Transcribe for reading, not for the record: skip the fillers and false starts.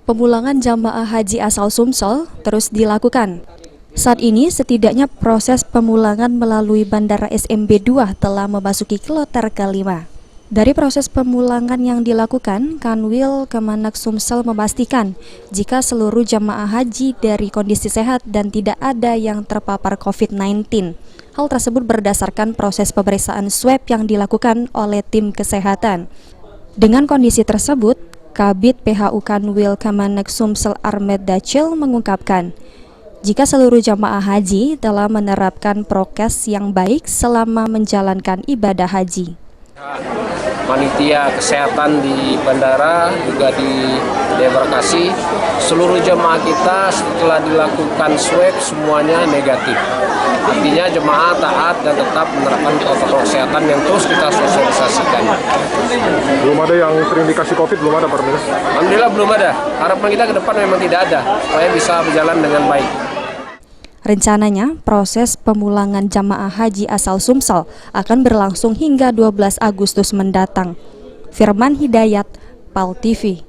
Pemulangan jamaah haji asal Sumsel terus dilakukan. Saat ini setidaknya proses pemulangan melalui Bandara SMB 2 telah memasuki kloter kelima. Dari proses pemulangan yang dilakukan, Kanwil Kemenak Sumsel memastikan jika seluruh jamaah haji dari kondisi sehat dan tidak ada yang terpapar COVID-19. Hal tersebut berdasarkan proses pemeriksaan swab yang dilakukan oleh tim kesehatan. Dengan kondisi tersebut, Kabid PHU Kanwil Kemenak Sumsel Ahmed Dacil mengungkapkan, jika seluruh jamaah haji telah menerapkan prokes yang baik selama menjalankan ibadah haji. Panitia kesehatan di bandara juga di debarkasi, seluruh jemaah kita setelah dilakukan swab semuanya negatif. Artinya jemaah taat dan tetap menerapkan protokol kesehatan yang terus kita sosialisasikan. Belum ada yang terindikasi COVID, belum ada Pak Minus? Alhamdulillah belum ada. Harapan kita ke depan memang tidak ada, supaya bisa berjalan dengan baik. Rencananya, proses pemulangan jamaah haji asal Sumsel akan berlangsung hingga 12 Agustus mendatang. Firman Hidayat, PAL TV.